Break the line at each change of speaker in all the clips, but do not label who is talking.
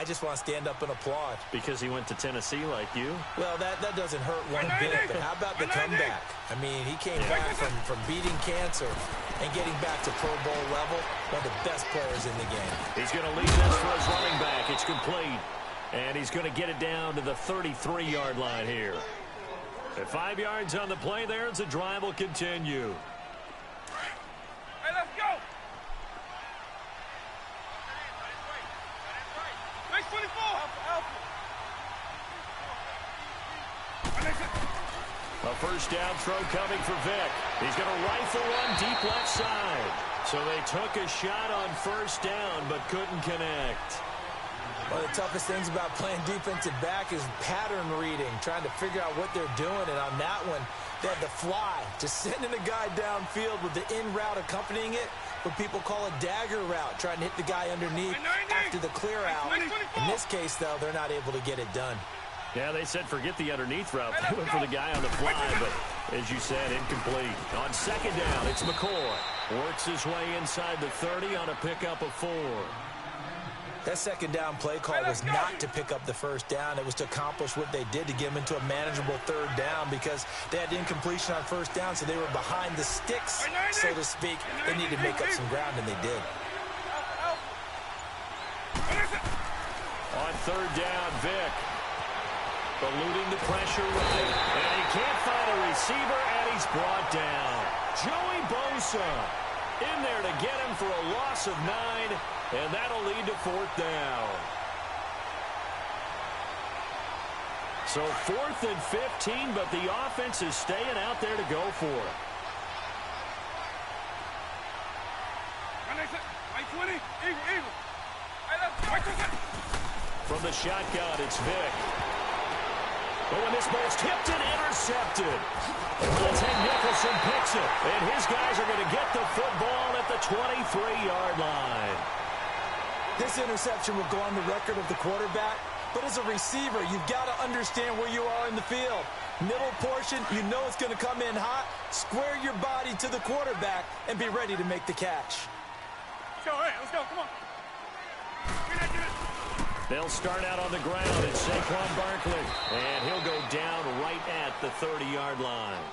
I just want to stand up and applaud.
Because he went to Tennessee like you?
Well, that doesn't hurt one bit, but how about the comeback? I mean, he came back from beating cancer and getting back to Pro Bowl level, one of the best players in the game.
He's going to lead this for his running back. It's complete. And he's going to get it down to the 33-yard line here. At 5 yards on the play there, the drive will continue.
Hey, let's go. Base 24.
A first down throw coming for Vic. He's going to rifle one deep left side. So they took a shot on first down but couldn't connect.
One of the toughest things about playing defensive back is pattern reading, trying to figure out what they're doing. And on that one, they had the fly, just sending a guy downfield with the in route accompanying it, what people call a dagger route, trying to hit the guy underneath after the clear out. In this case, though, they're not able to get it done.
Yeah, they said forget the underneath route. They went for the guy on the fly, but as you said, incomplete. On second down, it's McCoy. Works his way inside the 30 on a pickup of 4.
That second down play call was not to pick up the first down. It was to accomplish what they did to get them into a manageable third down because they had incompletion on first down, so they were behind the sticks, so to speak. They needed to make up some ground, and they did.
On third down, Vic. Eluding the pressure right. And he can't find a receiver, and he's brought down. Joey Bosa in there to get him for a loss of 9. And that'll lead to fourth down. So 4th and 15, but the offense is staying out there to go for it. From the shotgun, it's Vic. But when this ball's tipped and intercepted, Monte Nicholson picks it. And his guys are going to get the football at the 23-yard line.
This interception will go on the record of the quarterback, but as a receiver, you've got to understand where you are in the field. Middle portion, you know it's going to come in hot. Square your body to the quarterback and be ready to make the catch.
Let's go, come on.
They'll start out on the ground. It's Saquon Barkley, and he'll go down right at the 30-yard line.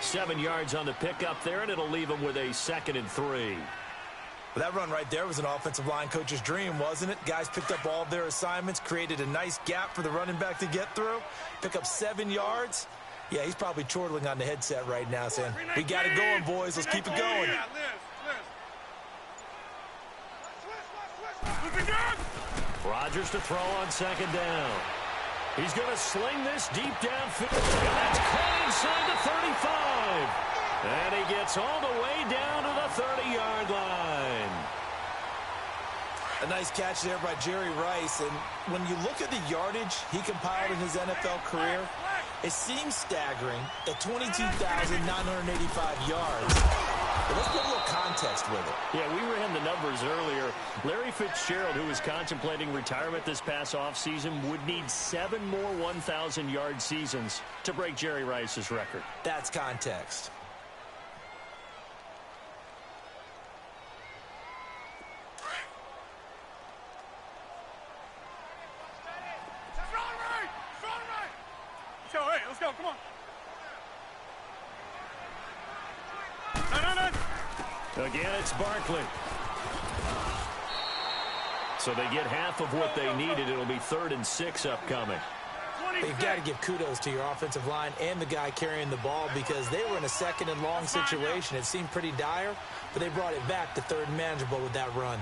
7 yards on the pickup there, and it'll leave him with a 2nd and 3.
Well, that run right there was an offensive line coach's dream, wasn't it? Guys picked up all of their assignments, created a nice gap for the running back to get through, pick up 7 yards. Yeah, he's probably chortling on the headset right now saying, we got it going, boys. Let's keep it going.
Rodgers to throw on second down. He's going to sling this deep downfield. And that's caught inside the 35. And he gets all the way down to the 30-yard line.
A nice catch there by Jerry Rice. And when you look at the yardage he compiled in his NFL career, it seems staggering at 22,985 yards. But let's put a little context with it.
Yeah, we ran the numbers earlier. Larry Fitzgerald, who was contemplating retirement this past offseason, would need 7 more 1,000-yard seasons to break Jerry Rice's record.
That's context.
Let's go, come on.
Again, it's Barkley. So they get half of what they needed. It'll be 3rd and 6 upcoming.
You've got to give kudos to your offensive line and the guy carrying the ball because they were in a 2nd and long situation. It seemed pretty dire, but they brought it back to 3rd and manageable with that run.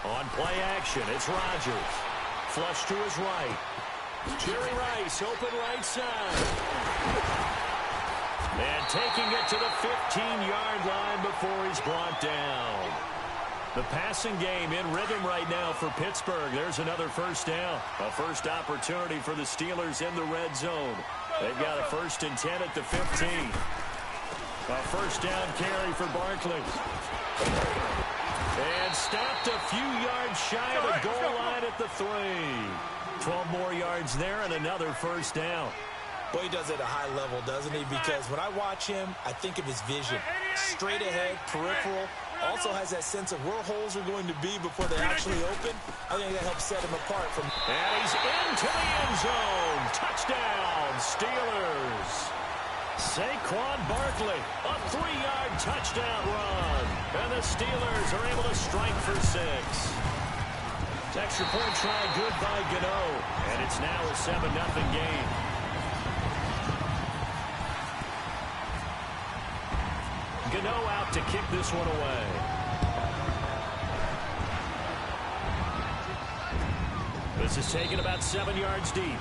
On play action, it's Rodgers. Flush to his right. Jerry Rice, open right side. And taking it to the 15-yard line before he's brought down. The passing game in rhythm right now for Pittsburgh. There's another first down. A first opportunity for the Steelers in the red zone. They've got a 1st and 10 at the 15. A first down carry for Barkley. And stopped a few yards shy of the goal line at the 3. 12 more yards there and another first down.
Boy, he does it at a high level, doesn't he? Because when I watch him, I think of his vision. Straight ahead, peripheral, Also has that sense of where holes are going to be before they actually open. I think that helps set him apart from...
And he's into the end zone. Touchdown, Steelers. Saquon Barkley, a 3-yard touchdown run. And the Steelers are able to strike for 6. Extra point try good by Gano. And it's now a 7-0 game. Gano out to kick this one away. This is taken about 7 yards deep.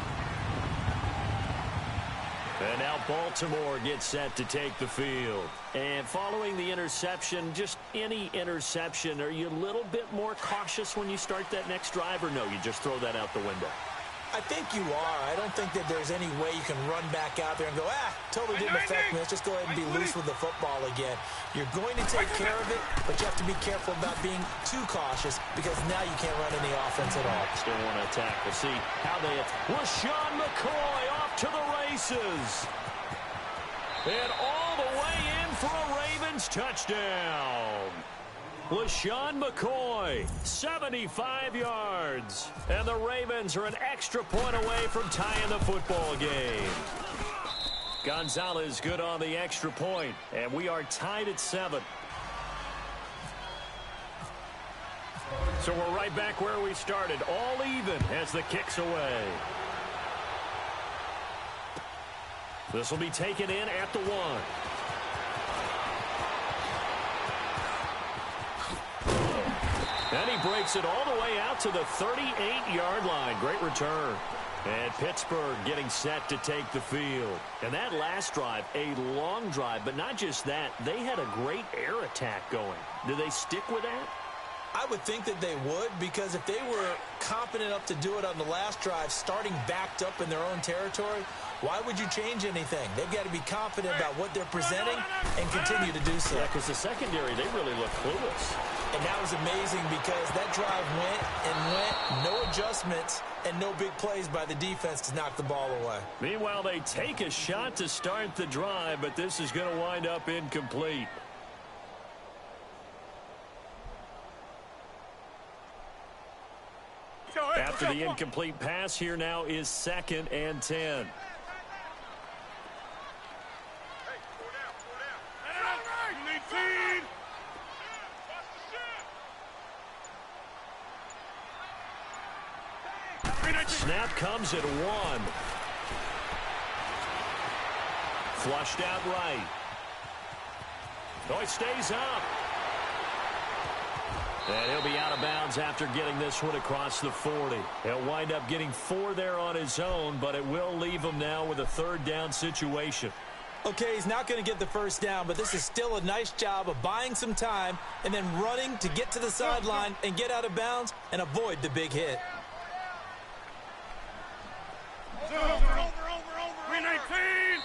And now Baltimore gets set to take the field. And following the interception, just any interception, are you a little bit more cautious when you start that next drive, or no, you just throw that out the window?
I think you are. I don't think that there's any way you can run back out there and go, totally didn't affect me. Let's just go ahead and be loose with the football again. You're going to take care of it, but you have to be careful about being too cautious because now you can't run any offense at all.
Still want to attack. We'll see how they... LaShawn McCoy off to the races. And all the way in for a Ravens touchdown. LaShawn McCoy, 75 yards. And the Ravens are an extra point away from tying the football game. Gonzalez good on the extra point. And we are tied at 7. So we're right back where we started. All even as the kick's away. This will be taken in at the 1. And he breaks it all the way out to the 38-yard line. Great return. And Pittsburgh getting set to take the field. And that last drive, a long drive, but not just that. They had a great air attack going. Do they stick with that?
I would think that they would, because if they were confident enough to do it on the last drive, starting backed up in their own territory, why would you change anything? They've got to be confident about what they're presenting and continue to do so.
Yeah, because the secondary, they really look clueless.
And that was amazing because that drive went and went, no adjustments, and no big plays by the defense to knock the ball away.
Meanwhile, they take a shot to start the drive, but this is going to wind up incomplete. After the incomplete pass, here now is 2nd and 10. Snap comes at 1. Flushed out right. Oh, he stays up. And he'll be out of bounds after getting this one across the 40. He'll wind up getting 4 there on his own, but it will leave him now with a 3rd down situation.
Okay, he's not going to get the first down, but this is still a nice job of buying some time and then running to get to the sideline and get out of bounds and avoid the big hit.
Over. 319.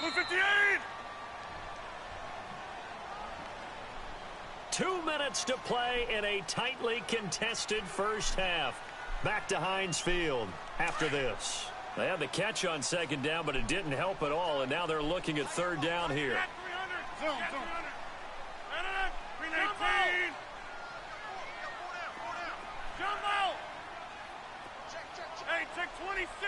158.
2 minutes to play in a tightly contested first half. Back to Heinz Field after this. They had the catch on 2nd down, but it didn't help at all, and now they're looking at 3rd down here.
Zone. 319. Jumbo. Hey, check 26.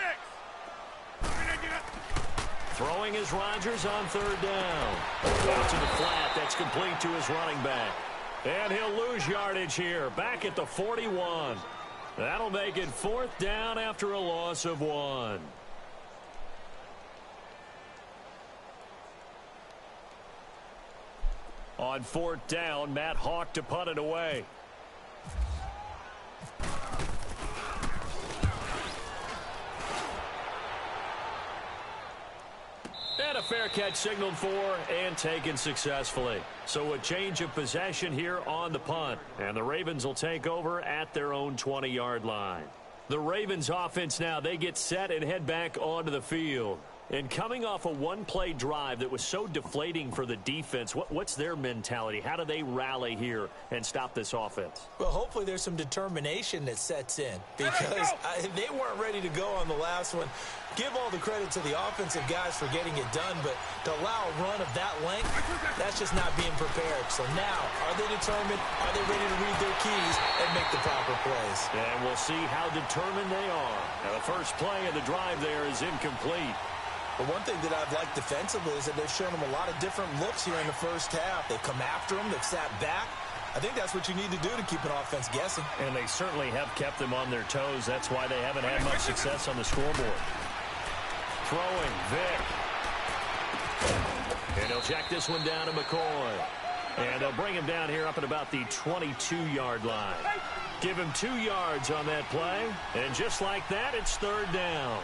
Throwing is Rodgers on 3rd down. Out to the flat. That's complete to his running back. And he'll lose yardage here. Back at the 41. That'll make it 4th down after a loss of 1. On 4th down, Matt Hawk to punt it away. And a fair catch signaled for and taken successfully. So a change of possession here on the punt. And the Ravens will take over at their own 20-yard line. The Ravens offense now, they get set and head back onto the field. And coming off a one-play drive that was so deflating for the defense, what's their mentality? How do they rally here and stop this offense?
Well, hopefully there's some determination that sets in because they weren't ready to go on the last one. Give all the credit to the offensive guys for getting it done, but to allow a run of that length, that's just not being prepared. So now, are they determined? Are they ready to read their keys and make the proper plays?
And we'll see how determined they are. Now, the first play of the drive there is incomplete.
But one thing that I've liked defensively is that they've shown them a lot of different looks here in the first half. They've come after them. They've sat back. I think that's what you need to do to keep an offense guessing.
And they certainly have kept them on their toes. That's why they haven't had much success on the scoreboard. Throwing, Vick. And he'll check this one down to McCoy. And they'll bring him down here up at about the 22-yard line. Give him 2 yards on that play. And just like that, it's third down.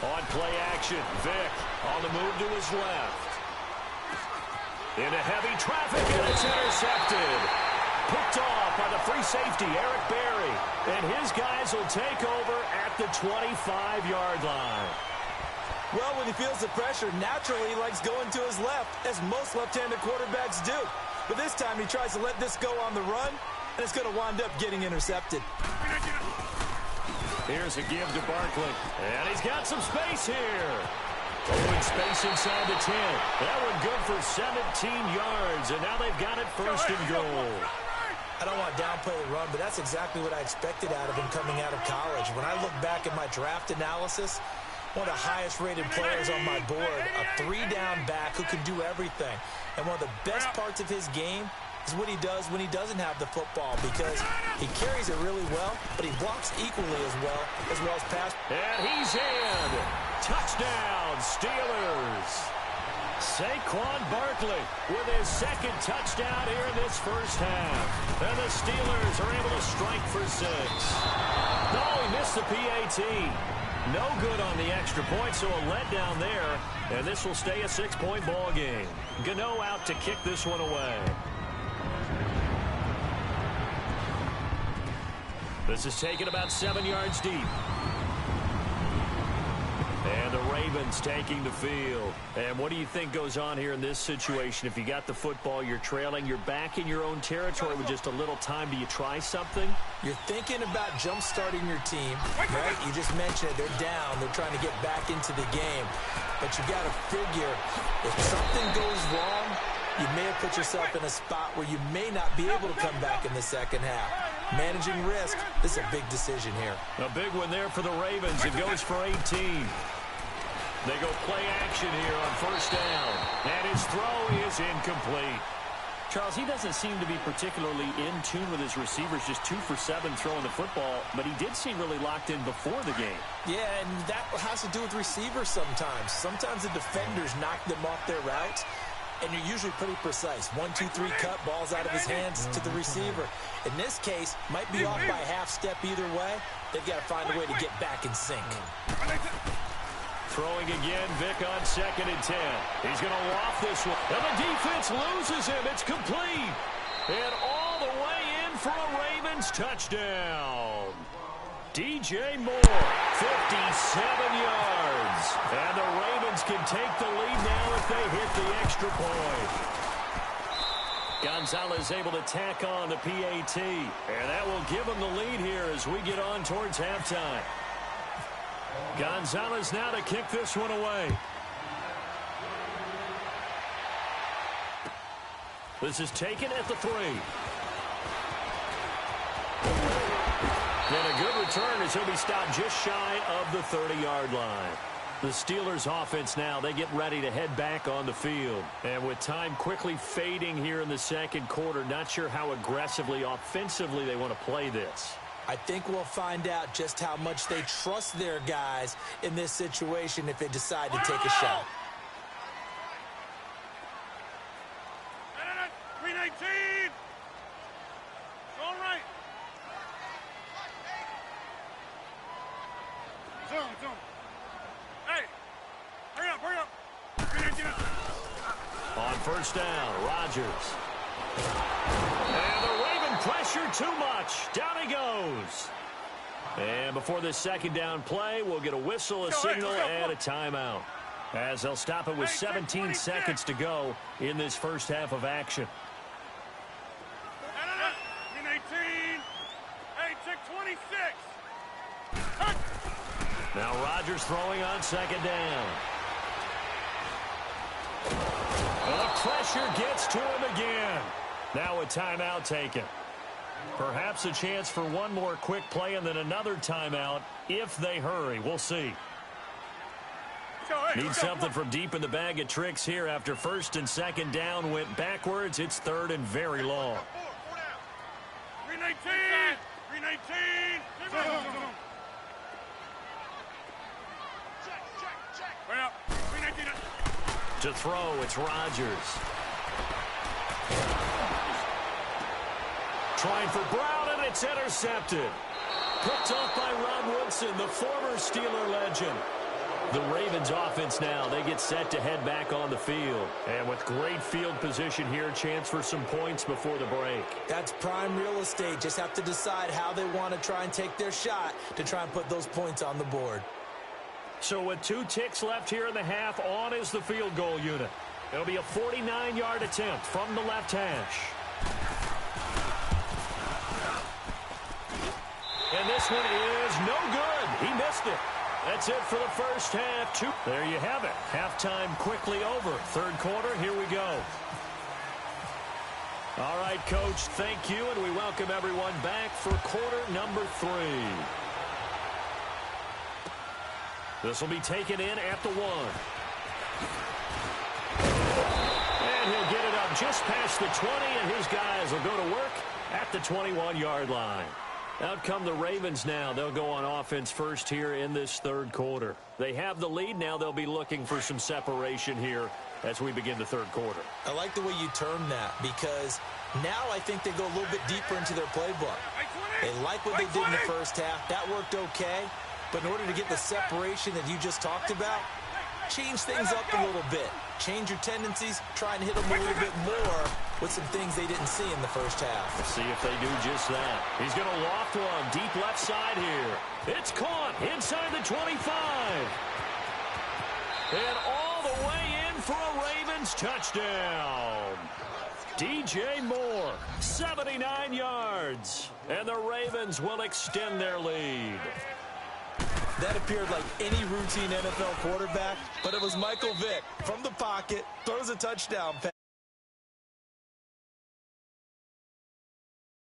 On play action, Vick on the move to his left. Into heavy traffic, and it's intercepted. Picked off by the free safety, Eric Berry. And his guys will take over at the 25-yard line.
Well, when he feels the pressure, naturally he likes going to his left, as most left-handed quarterbacks do. But this time he tries to let this go on the run, and it's going to wind up getting intercepted.
Here's a give to Barkley. And he's got some space here. Open space inside the 10. That one good for 17 yards. And now they've got it first and goal.
I don't want to downplay the run, but that's exactly what I expected out of him coming out of college. When I look back at my draft analysis, one of the highest-rated players on my board, a 3-down back who can do everything. And one of the best parts of his game is what he does when he doesn't have the football, because he carries it really well, but he blocks equally as well as pass.
And he's in. Touchdown, Steelers. Saquon Barkley with his second touchdown here in this first half. And the Steelers are able to strike for 6. No, he missed the PAT. No good on the extra point, so a letdown there. And this will stay a 6-point ball game. Gano out to kick this one away. This is taken about 7 yards deep. And the Ravens taking the field. And what do you think goes on here in this situation? If you got the football, you're trailing, you're back in your own territory with just a little time. Do you try something?
You're thinking about jump-starting your team, right? You just mentioned it. They're down. They're trying to get back into the game. But you got to figure, if something goes wrong, you may have put yourself in a spot where you may not be able to come back in the second half. Managing risk, this is a big decision here.
A big one there for the Ravens. It goes for 18. They go play action here on first down. And his throw is incomplete.
Charles, he doesn't seem to be particularly in tune with his receivers, just 2 for 7 throwing the football, but he did seem really locked in before the game.
Yeah, and that has to do with receivers sometimes. Sometimes the defenders knock them off their routes, and you're usually pretty precise. 1, 2, 3 cut, balls out of his hands to the receiver. In this case, might be off by a half step either way. They've got to find a way to get back in sync.
Throwing again, Vick on 2nd and 10. He's going to loft this one. And the defense loses him. It's complete. And all the way in for a Ravens touchdown. DJ Moore, 57 yards. And the Ravens can take the lead now if they hit the extra point. Gonzalez able to tack on the PAT. And that will give him the lead here as we get on towards halftime. Gonzalez now to kick this one away. This is taken at the 3. And a good return as he'll be stopped just shy of the 30-yard line. The Steelers offense now, they get ready to head back on the field. And with time quickly fading here in the second quarter, not sure how aggressively, offensively they want to play this.
I think we'll find out just how much they trust their guys in this situation if they decide to take a shot.
319. All right. Zone. Hey, hurry up. 319.
On first down, Rodgers. And the Raven Pressure too much. Down he goes. And before this second down play, we'll get a whistle, a signal, and a timeout, as they'll stop it with 17 seconds to go in this first half of action.
Green 18. Hey, check 26.
Now Rodgers throwing on second down. The pressure gets to him again. Now a timeout taken. Perhaps a chance for one more quick play and then another timeout if they hurry. We'll see. Need something from deep in the bag of tricks here after first and second down went backwards. It's third and very long.
Green 18. Green 18. Check. Green 18.
To throw, it's Rodgers. Trying for Brown, and it's intercepted. Picked off by Ron Woodson, the former Steeler legend. The Ravens offense now, they get set to head back on the field. And with great field position here, chance for some points before the break.
That's prime real estate. Just have to decide how they want to try and take their shot to try and put those points on the board.
So with 2 ticks left here in the half, on is the field goal unit. It'll be a 49-yard attempt from the left hash. And this one is no good. He missed it. That's it for the first half. There you have it. Halftime quickly over. Third quarter, here we go. All right, Coach, thank you, and we welcome everyone back for quarter number 3. This will be taken in at the 1. And he'll get it up just past the 20, and his guys will go to work at the 21-yard line. Out come the Ravens now. They'll go on offense first here in this third quarter. They have the lead. Now they'll be looking for some separation here as we begin the third quarter.
I like the way you term that, because now I think they go a little bit deeper into their playbook. They like what they did in the first half. That worked okay. But in order to get the separation that you just talked about, change things up a little bit. Change your tendencies, try and hit them a little bit more with some things they didn't see in the first half.
Let's see if they do just that. He's going to loft one deep left side here. It's caught inside the 25. And all the way in for a Ravens touchdown. DJ Moore, 79 yards. And the Ravens will extend their lead.
That appeared like any routine NFL quarterback, but it was Michael Vick from the pocket, throws a touchdown pass.